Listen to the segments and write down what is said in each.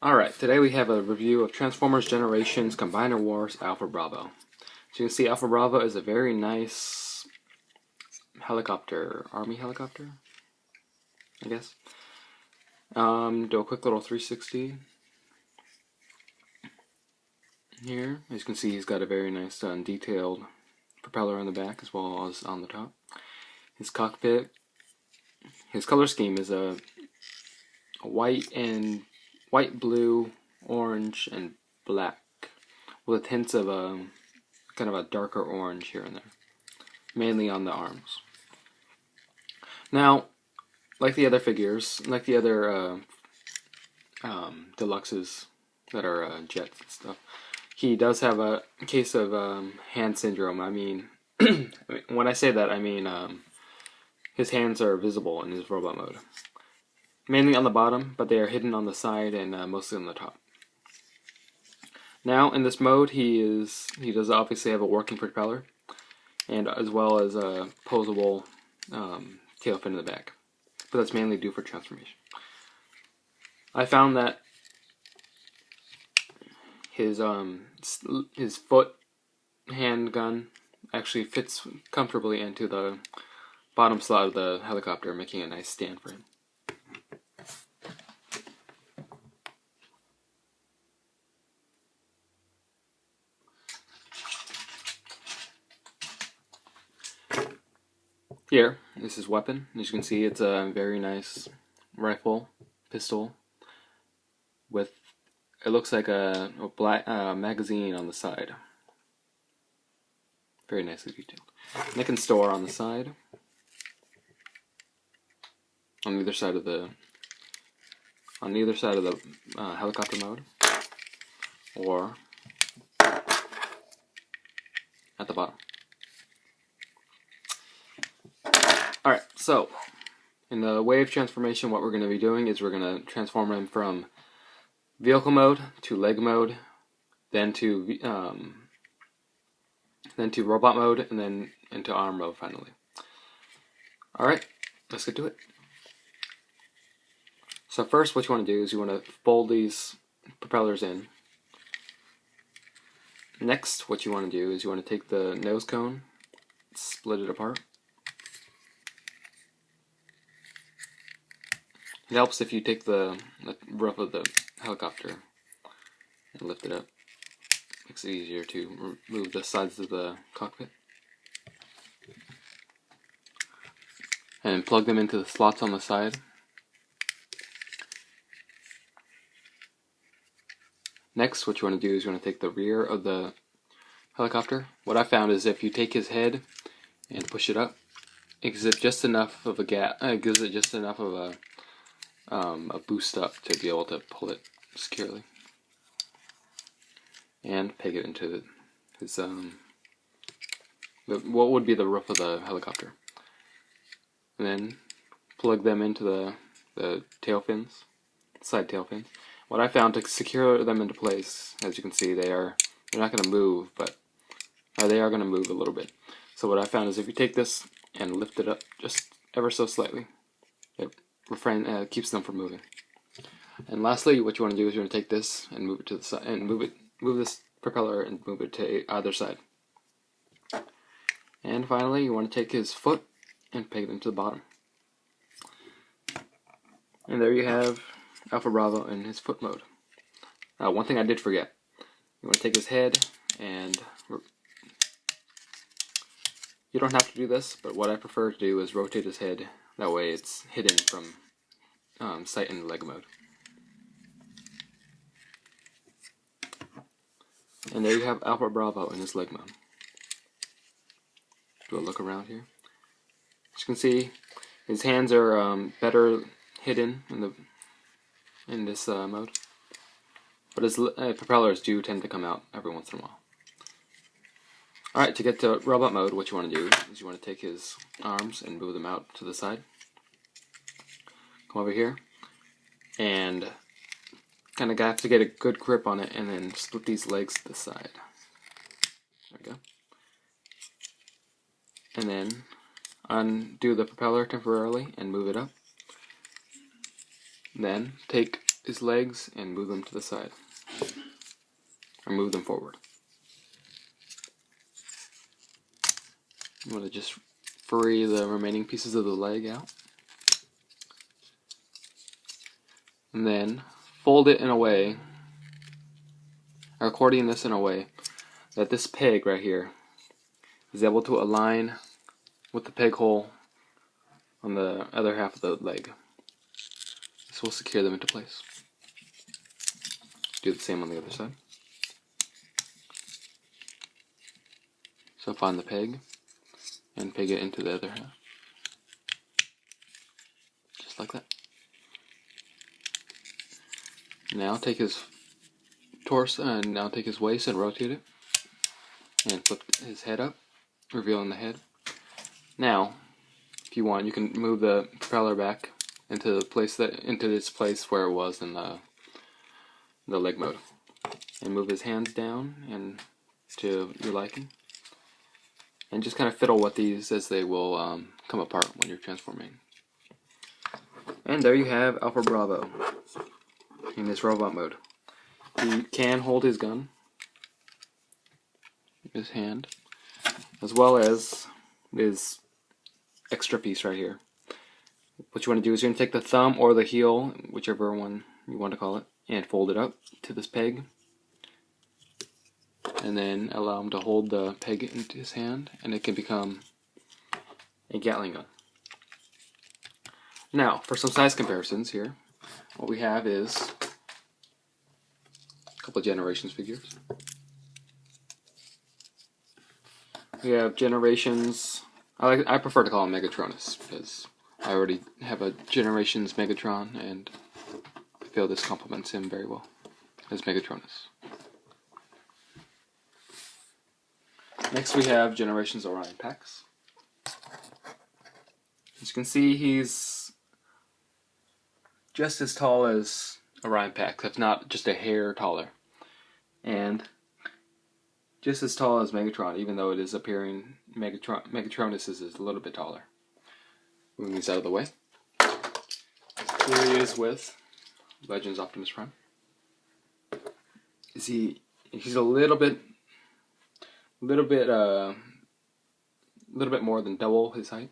Alright, today we have a review of Transformers Generations Combiner Wars Alpha Bravo. As you can see, Alpha Bravo is a very nice helicopter, army helicopter, I guess. Do a quick little 360 here. As you can see, he's got a very nice detailed propeller on the back as well as on the top. His cockpit, his color scheme is a white, blue, orange, and black, with hints of a kind of a darker orange here and there, mainly on the arms. Now, like the other figures, like the other deluxes that are jets and stuff, he does have a case of hand syndrome. I mean, when I say that, I mean his hands are visible in his robot mode. Mainly on the bottom, but they are hidden on the side and mostly on the top. Now, in this mode, he does obviously have a working propeller, and as well as a posable tail fin in the back. But that's mainly due for transformation. I found that his foot handgun actually fits comfortably into the bottom slot of the helicopter, making a nice stand for him. Here is his weapon. As you can see, it's a very nice pistol, with, it looks like a black magazine on the side. Very nicely detailed. And it can store on the side, on either side of the helicopter mode, or at the bottom. Alright, so in the wave transformation, what we're going to be doing is we're going to transform him from vehicle mode to leg mode, then to robot mode, and then into arm mode finally. Alright, let's get to it. So first, what you want to do is you want to fold these propellers in. Next, what you want to do is you want to take the nose cone, split it apart. It helps if you take the roof of the helicopter and lift it up. Makes it easier to remove the sides of the cockpit. And plug them into the slots on the side. Next, what you want to do is you want to take the rear of the helicopter. What I found is if you take his head and push it up, it gives it just enough of a gap. It gives it just enough of a boost up to be able to pull it securely and peg it into his what would be the roof of the helicopter, and then plug them into the tail fins, side tail fins. What I found to secure them into place, as you can see, they're not going to move, but they are going to move a little bit. So what I found is if you take this and lift it up just ever so slightly, it keeps them from moving. And lastly, what you want to do is you want to take this and move it to the side, and move this propeller and move it to either side. And finally, you want to take his foot and peg it into the bottom. And there you have Alpha Bravo in his foot mode. One thing I did forget: you want to take his head, and you don't have to do this, but what I prefer to do is rotate his head. That way it's hidden from sight in leg mode. And there you have Alpha Bravo in his leg mode. Do a look around here. As you can see, his hands are better hidden in this mode, but his propellers do tend to come out every once in a while. Alright, to get to robot mode, what you want to do is you want to take his arms and move them out to the side. Come over here, and kind of have to get a good grip on it, and then split these legs to the side. There we go. And then undo the propeller temporarily and move it up. Then take his legs and move them to the side, or move them forward. You want to just free the remaining pieces of the leg out, and then fold it in a way, or accordion this in a way that this peg right here is able to align with the peg hole on the other half of the leg. This will secure them into place. Do the same on the other side. So find the peg and peg it into the other half. Just like that. Now take his torso and now take his waist and rotate it. And flip his head up, revealing the head. Now, if you want, you can move the propeller back into this place where it was in the leg mode, and move his hands down and to your liking, and just kind of fiddle with these as they will come apart when you're transforming. And there you have Alpha Bravo in this robot mode. He can hold his gun, his hand, as well as this extra piece right here. What you want to do is you're going to take the thumb or the heel, whichever one you want to call it, and fold it up to this peg, and then allow him to hold the peg into his hand, and it can become a Gatling gun. Now, for some size comparisons here, what we have is a couple of Generations figures. We have Generations. I prefer to call him Megatronus because I already have a Generations Megatron, and I feel this complements him very well as Megatronus. Next we have Generations Orion Pax. As you can see, he's just as tall as Orion Pax, if not just a hair taller. And just as tall as Megatron, even though it is appearing Megatronus is a little bit taller. Moving these out of the way. Here he is with Legends Optimus Prime. He's a little bit more than double his height.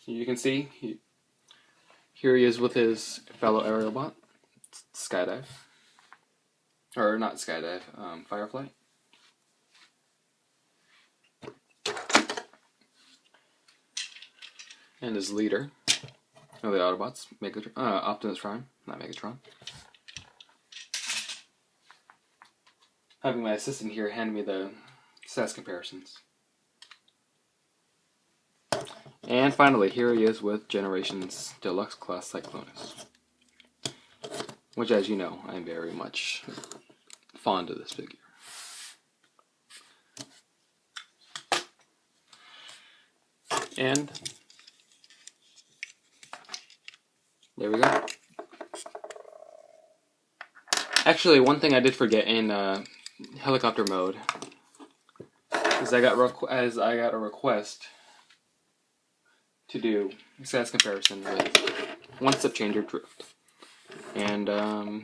You can see here he is with his fellow aerial bot, Skydive, or not Skydive, Firefly. And his leader of the Autobots, Optimus Prime, not Megatron. Having my assistant here hand me the size comparisons. And finally, here he is with Generations Deluxe Class Cyclonus, which, as you know, I am very much fond of this figure. And there we go. Actually, one thing I did forget in helicopter mode is I got a request to do a size comparison with one-step changer drift, and yeah,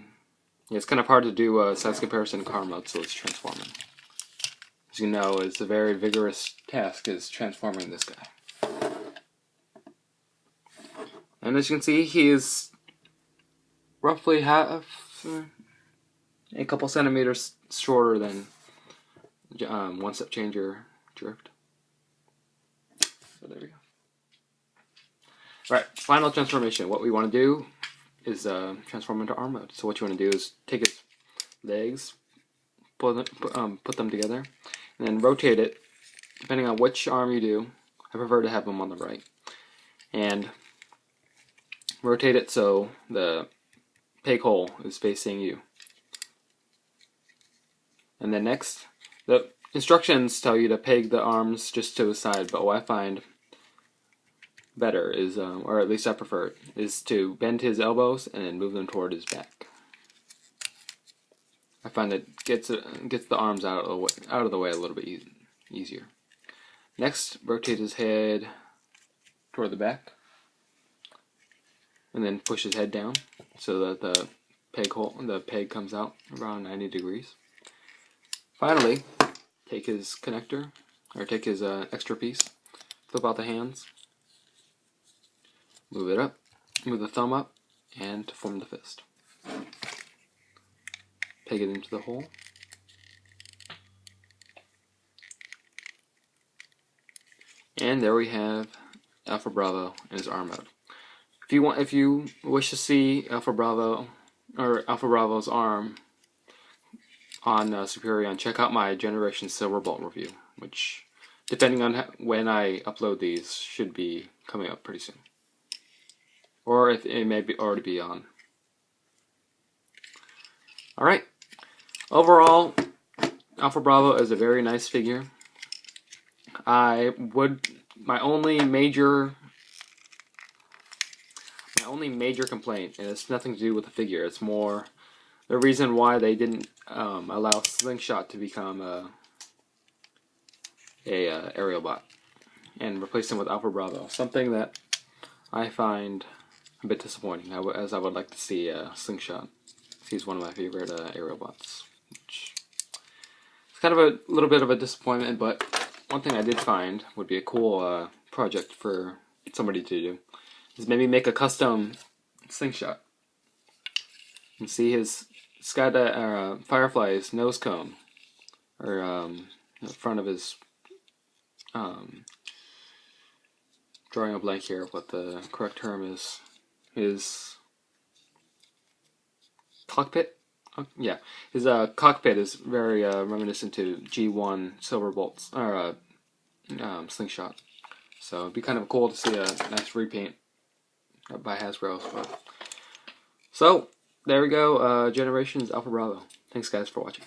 it's kind of hard to do a size comparison in car mode, so it's transforming. As you know, it's a very vigorous task is transforming this guy. And as you can see, he is roughly a couple centimeters shorter than one-step changer drift. So there we go. Right, final transformation. What we want to do is transform into arm mode. So what you want to do is take his legs, put them together, and then rotate it, depending on which arm you do. I prefer to have them on the right. And rotate it so the peg hole is facing you. And then next, the instructions tell you to peg the arms just to the side, but what I find better is, or at least I prefer it, is to bend his elbows and then move them toward his back. I find that gets the arms out of the way a little bit easier. Next, rotate his head toward the back, and then push his head down so that the peg comes out around 90 degrees. Finally, take his connector, or take his extra piece, flip out the hands, move it up, move the thumb up, and to form the fist. Peg it into the hole. And there we have Alpha Bravo in his arm mode. If you wish to see Alpha Bravo or Alpha Bravo's arm on Superion, check out my Generation Silverbolt review, which, depending on when I upload these, should be coming up pretty soon, or if it may already be on. All right. Overall, Alpha Bravo is a very nice figure. My only major complaint, and it's nothing to do with the figure, it's more the reason why they didn't allow Slingshot to become a aerial bot and replace him with Alpha Bravo. Something that I find a bit disappointing, as I would like to see Slingshot. He's one of my favorite aerial bots. Which it's kind of a little bit of a disappointment, but one thing I did find would be a cool project for somebody to do is maybe make a custom Slingshot. You can see his Firefly's nose cone, or the front of his drawing a blank here of what the correct term is. His cockpit? Yeah, his cockpit is very reminiscent to G1 Silverbolt's or Slingshot. So it'd be kind of cool to see a nice repaint by Hasbro. So there we go. Generations Alpha Bravo. Thanks guys for watching.